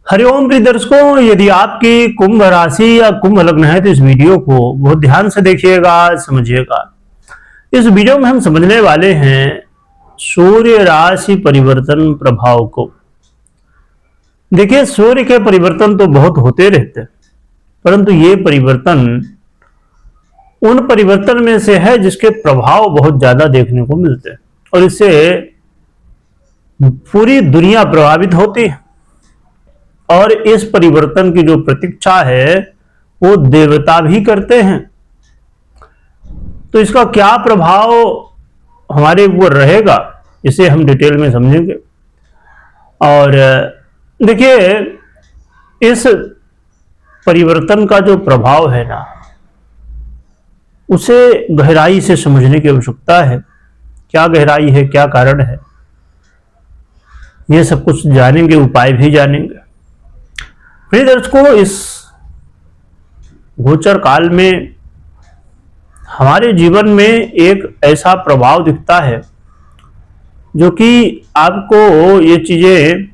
हरिओम प्रिय दर्शकों, यदि आपकी कुंभ राशि या कुंभ लग्न है तो इस वीडियो को बहुत ध्यान से देखिएगा, समझिएगा। इस वीडियो में हम समझने वाले हैं सूर्य राशि परिवर्तन प्रभाव को। देखिए, सूर्य के परिवर्तन तो बहुत होते रहते हैं, परंतु ये परिवर्तन उन परिवर्तन में से है जिसके प्रभाव बहुत ज्यादा देखने को मिलते हैं और इससे पूरी दुनिया प्रभावित होती है। और इस परिवर्तन की जो प्रतीक्षा है वो देवता भी करते हैं। तो इसका क्या प्रभाव हमारे ऊपर रहेगा, इसे हम डिटेल में समझेंगे। और देखिए, इस परिवर्तन का जो प्रभाव है ना, उसे गहराई से समझने की आवश्यकता है। क्या गहराई है, क्या कारण है, ये सब कुछ जानेंगे, उपाय भी जानेंगे। प्रिय दर्शकों, इस गोचर काल में हमारे जीवन में एक ऐसा प्रभाव दिखता है जो कि आपको ये चीजें,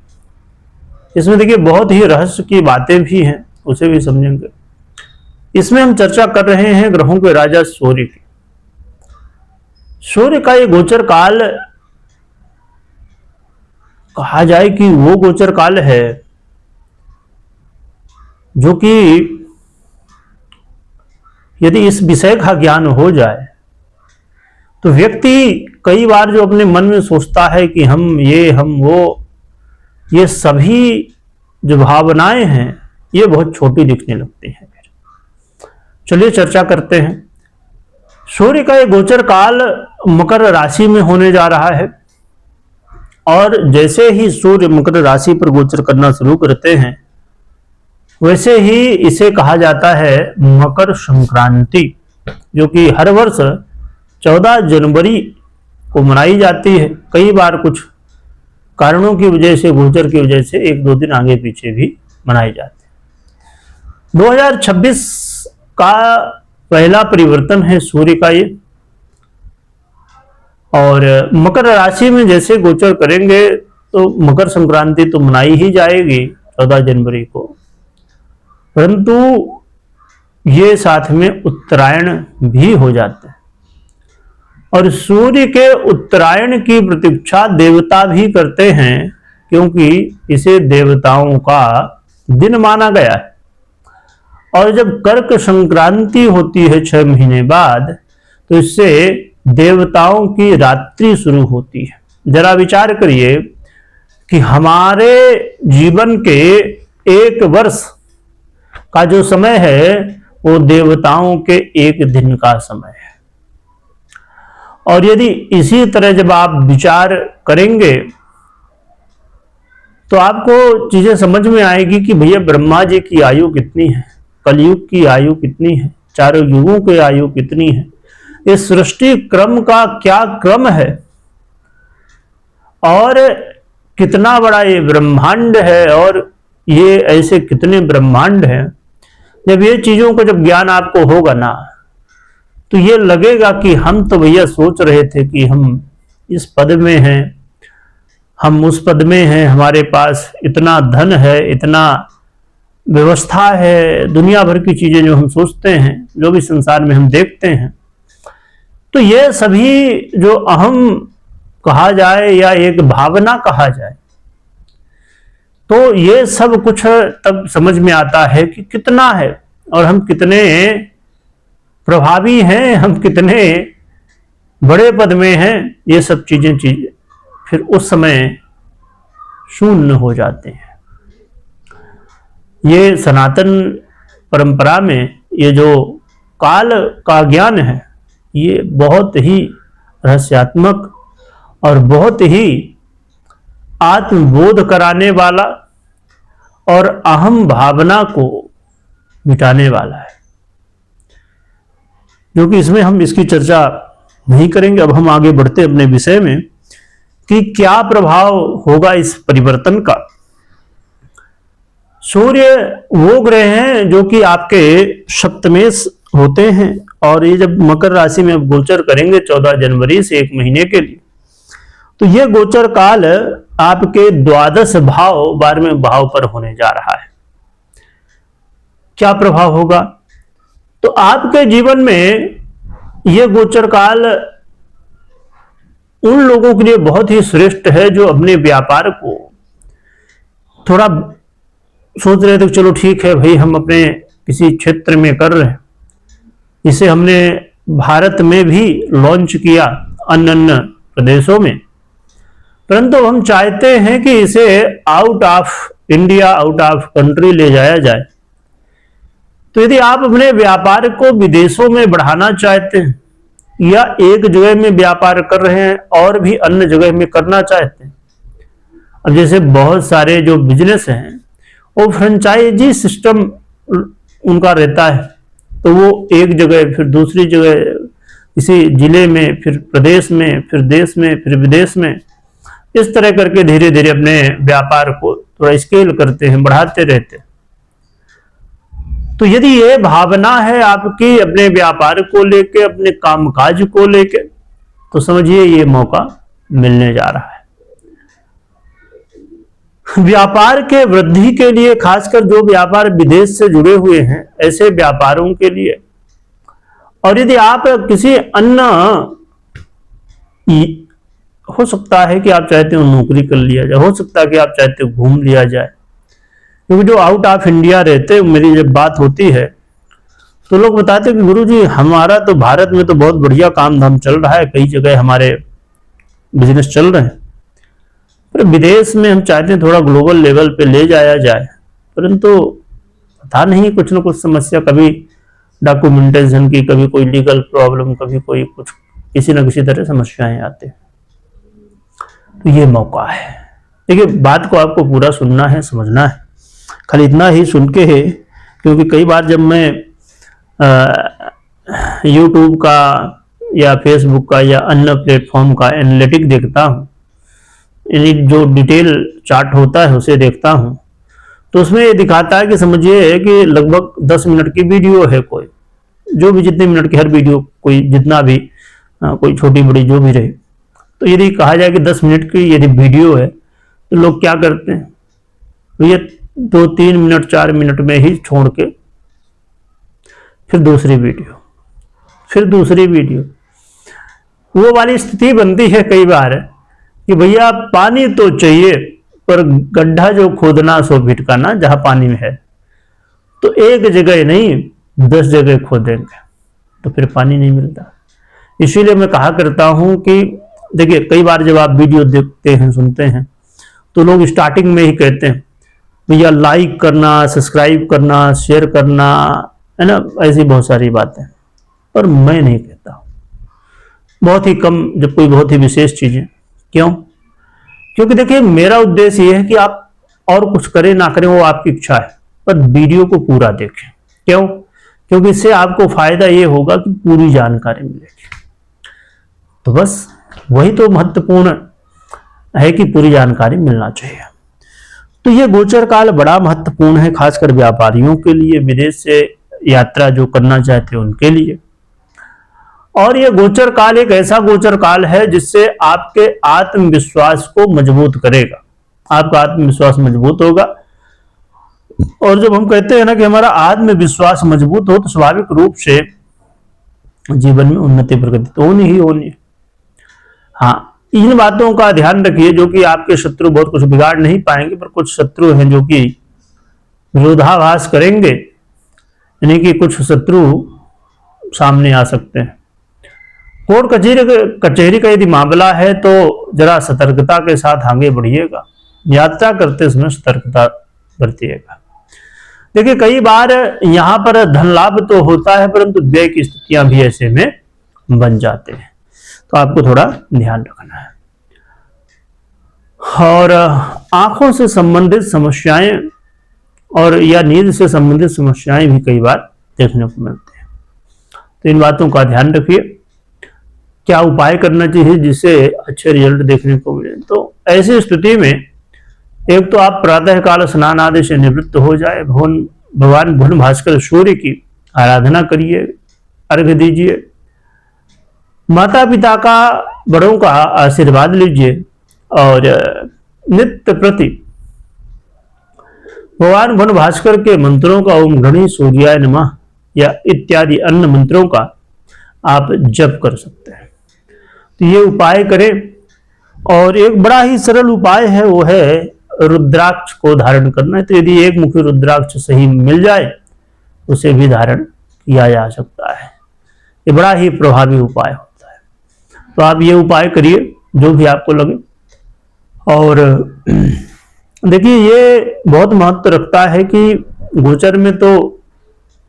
इसमें देखिए बहुत ही रहस्य की बातें भी हैं, उसे भी समझेंगे। इसमें हम चर्चा कर रहे हैं ग्रहों के राजा सूर्य की। सूर्य का ये गोचर काल कहा जाए कि वो गोचर काल है जो कि यदि इस विषय का ज्ञान हो जाए तो व्यक्ति कई बार जो अपने मन में सोचता है कि हम ये, हम वो, ये सभी जो भावनाएं हैं ये बहुत छोटी दिखने लगती हैं। चलिए चर्चा करते हैं। सूर्य का ये गोचर काल मकर राशि में होने जा रहा है और जैसे ही सूर्य मकर राशि पर गोचर करना शुरू करते हैं वैसे ही इसे कहा जाता है मकर संक्रांति, जो कि हर वर्ष 14 जनवरी को मनाई जाती है। कई बार कुछ कारणों की वजह से, गोचर की वजह से 1-2 दिन आगे पीछे भी मनाई जाती है। 2026 का पहला परिवर्तन है सूर्य का ये, और मकर राशि में जैसे गोचर करेंगे तो मकर संक्रांति तो मनाई ही जाएगी 14 जनवरी को, परंतु ये साथ में उत्तरायण भी हो जाता है। और सूर्य के उत्तरायण की प्रतीक्षा देवता भी करते हैं, क्योंकि इसे देवताओं का दिन माना गया है। और जब कर्क संक्रांति होती है 6 महीने बाद, तो इससे देवताओं की रात्रि शुरू होती है। जरा विचार करिए कि हमारे जीवन के 1 वर्ष का जो समय है वो देवताओं के 1 दिन का समय है। और यदि इसी तरह जब आप विचार करेंगे तो आपको चीजें समझ में आएगी कि भैया ब्रह्मा जी की आयु कितनी है, कलयुग की आयु कितनी है, चारों युगों की आयु कितनी है, इस सृष्टि क्रम का क्या क्रम है और कितना बड़ा ये ब्रह्मांड है, और ये ऐसे कितने ब्रह्मांड हैं। जब ये चीजों को जब ज्ञान आपको होगा ना, तो ये लगेगा कि हम तो भैया सोच रहे थे कि हम इस पद में हैं, हम उस पद में हैं, हमारे पास इतना धन है, इतना व्यवस्था है, दुनिया भर की चीजें जो हम सोचते हैं, जो भी संसार में हम देखते हैं, तो ये सभी जो अहम कहा जाए या एक भावना कहा जाए, तो ये सब कुछ तब समझ में आता है कि कितना है और हम कितने प्रभावी हैं, हम कितने बड़े पद में हैं। ये सब चीजें फिर उस समय शून्य हो जाते हैं। ये सनातन परंपरा में ये जो काल का ज्ञान है ये बहुत ही रहस्यात्मक और बहुत ही आत्मबोध कराने वाला और अहम भावना को मिटाने वाला है, जो कि इसमें हम इसकी चर्चा नहीं करेंगे। अब हम आगे बढ़ते अपने विषय में कि क्या प्रभाव होगा इस परिवर्तन का। सूर्य वो ग्रह हैं जो कि आपके सप्तमेश होते हैं, और ये जब मकर राशि में गोचर करेंगे 14 जनवरी से 1 महीने के लिए, तो ये गोचर काल आपके द्वादश भाव 12वें भाव पर होने जा रहा है। क्या प्रभाव होगा? तो आपके जीवन में यह गोचर काल उन लोगों के लिए बहुत ही श्रेष्ठ है जो अपने व्यापार को थोड़ा सोच रहे थे, चलो ठीक है भाई, हम अपने किसी क्षेत्र में कर रहे हैं, इसे हमने भारत में भी लॉन्च किया, अन्य अन्य प्रदेशों में, परंतु हम चाहते हैं कि इसे out of India, out of country ले जाया जाए। तो यदि आप अपने व्यापार को विदेशों में बढ़ाना चाहते हैं या एक जगह में व्यापार कर रहे हैं और भी अन्य जगह में करना चाहते हैं, अब जैसे बहुत सारे जो बिजनेस हैं वो फ्रेंचाइजी सिस्टम उनका रहता है, तो वो एक जगह फिर दूसरी जगह, किसी जिले में, फिर प्रदेश में, फिर देश में, फिर विदेश में, इस तरह करके धीरे धीरे अपने व्यापार को थोड़ा स्केल करते हैं, बढ़ाते रहते हैं। तो यदि ये भावना है आपकी अपने व्यापार को लेके, अपने कामकाज को लेके, तो समझिए ये मौका मिलने जा रहा है। व्यापार के वृद्धि के लिए, खासकर जो व्यापार विदेश से जुड़े हुए हैं ऐसे व्यापारों के लिए, और यदि आप किसी अन्य, हो सकता है कि आप चाहते हो नौकरी कर लिया जाए, हो सकता है कि आप चाहते हो घूम लिया जाए, क्योंकि जो आउट ऑफ इंडिया रहते हैं, मेरी जब बात होती है तो लोग बताते हैं कि गुरुजी हमारा तो भारत में तो बहुत बढ़िया काम धाम चल रहा है, कई जगह हमारे बिजनेस चल रहे हैं, पर विदेश में हम चाहते हैं थोड़ा ग्लोबल लेवल पे ले जाया जाए, परंतु पता नहीं कुछ ना कुछ समस्या, कभी डॉक्यूमेंटेशन की, कभी कोई लीगल प्रॉब्लम, कभी कोई कुछ, किसी न किसी तरह समस्याएं आते हैं। तो ये मौका है। देखिए, बात को आपको पूरा सुनना है, समझना है। खाली इतना ही सुन के है, क्योंकि कई बार जब मैं यूट्यूब का या फेसबुक का या अन्य प्लेटफॉर्म का एनालिटिक देखता हूँ, यानी जो डिटेल चार्ट होता है उसे देखता हूँ, तो उसमें ये दिखाता है कि समझिए कि लगभग 10 मिनट की वीडियो है, कोई जो भी, जितने मिनट की हर वीडियो, कोई जितना भी, कोई छोटी बड़ी जो भी रहे, तो यदि कहा जाए कि 10 मिनट की यदि वीडियो है, तो लोग क्या करते हैं, तो ये 2-3 मिनट 4 मिनट में ही छोड़ के फिर दूसरी वीडियो, फिर दूसरी वीडियो, वो वाली स्थिति बनती है कई बार कि भैया पानी तो चाहिए, पर गड्ढा जो खोदना सो भिटकाना, जहां पानी में है, तो एक जगह नहीं 10 जगह खोदेंगे तो फिर पानी नहीं मिलता। इसीलिए मैं कहा करता हूं कि देखिए, कई बार जब आप वीडियो देखते हैं, सुनते हैं, तो लोग स्टार्टिंग में ही कहते हैं भैया लाइक करना, सब्सक्राइब करना, शेयर करना, है ना, ऐसी बहुत सारी बातें, पर मैं नहीं कहता, बहुत ही कम, जब कोई बहुत ही विशेष चीजें। क्यों? क्योंकि देखिए, मेरा उद्देश्य ये है कि आप और कुछ करें ना करें वो आपकी इच्छा है, पर वीडियो को पूरा देखें। क्यों? क्योंकि इससे आपको फायदा ये होगा कि पूरी जानकारी मिलेगी। तो बस वही तो महत्वपूर्ण है कि पूरी जानकारी मिलना चाहिए। तो ये गोचर काल बड़ा महत्वपूर्ण है, खासकर व्यापारियों के लिए, विदेश से यात्रा जो करना चाहते हैं उनके लिए। और ये गोचर काल एक ऐसा गोचर काल है जिससे आपके आत्मविश्वास को मजबूत करेगा, आपका आत्मविश्वास मजबूत होगा। और जब हम कहते हैं ना कि हमारा आत्मविश्वास मजबूत हो, तो स्वाभाविक रूप से जीवन में उन्नति प्रगति तो होनी ही होनी है। हाँ, इन बातों का ध्यान रखिए, जो कि आपके शत्रु बहुत कुछ बिगाड़ नहीं पाएंगे, पर कुछ शत्रु हैं जो कि विरोधाभास करेंगे, यानी कि कुछ शत्रु सामने आ सकते हैं। कोर्ट कचहरी का यदि मामला है तो जरा सतर्कता के साथ आगे बढ़िएगा, यात्रा करते समय सतर्कता बरतिएगा। देखिए, कई बार यहां पर धन लाभ तो होता है, परंतु व्यय की स्थितियां भी ऐसे में बन जाते हैं, तो आपको थोड़ा ध्यान रखना है। और आंखों से संबंधित समस्याएं और या नींद से संबंधित समस्याएं भी कई बार देखने को मिलती हैं, तो इन बातों का ध्यान रखिए। क्या उपाय करना चाहिए जिससे अच्छे रिजल्ट देखने को मिले? तो ऐसी स्थिति में एक तो आप प्रातः काल स्नान आदि से निवृत्त हो जाए, भगवान भुवन भास्कर सूर्य की आराधना करिए, अर्घ्य दीजिए, माता पिता का, बड़ों का आशीर्वाद लीजिए, और नित्य प्रति भगवान भन भास्कर के मंत्रों का ओम गणेश सूर्याय नमः या इत्यादि अन्य मंत्रों का आप जप कर सकते हैं। तो ये उपाय करें। और एक बड़ा ही सरल उपाय है, वो है रुद्राक्ष को धारण करना है। तो यदि एक मुखी रुद्राक्ष सही मिल जाए उसे भी धारण किया जा सकता है। ये बड़ा ही प्रभावी उपाय होता है। तो आप ये उपाय करिए जो भी आपको लगे। और देखिए ये बहुत महत्व रखता है कि गोचर में तो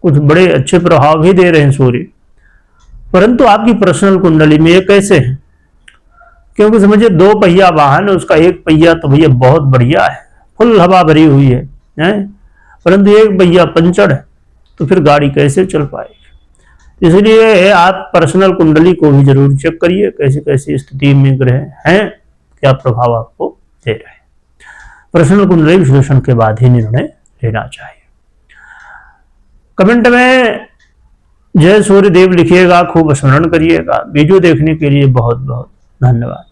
कुछ बड़े अच्छे प्रभाव भी दे रहे हैं सूर्य, परंतु आपकी पर्सनल कुंडली में ये कैसे है? क्योंकि समझिए 2 पहिया वाहन है, उसका 1 पहिया तो भैया बहुत बढ़िया है, फुल हवा भरी हुई है, परंतु 1 पहिया पंचर है, तो फिर गाड़ी कैसे चल पाएगी? इसलिए आप पर्सनल कुंडली को भी जरूर चेक करिए, कैसी कैसी स्थिति में ग्रह हैं, क्या प्रभाव आपको दे रहे हैं। पर्सनल कुंडली विश्लेषण के बाद ही निर्णय लेना चाहिए। कमेंट में जय सूर्य देव लिखिएगा, खूब स्मरण करिएगा। वीडियो देखने के लिए बहुत बहुत धन्यवाद।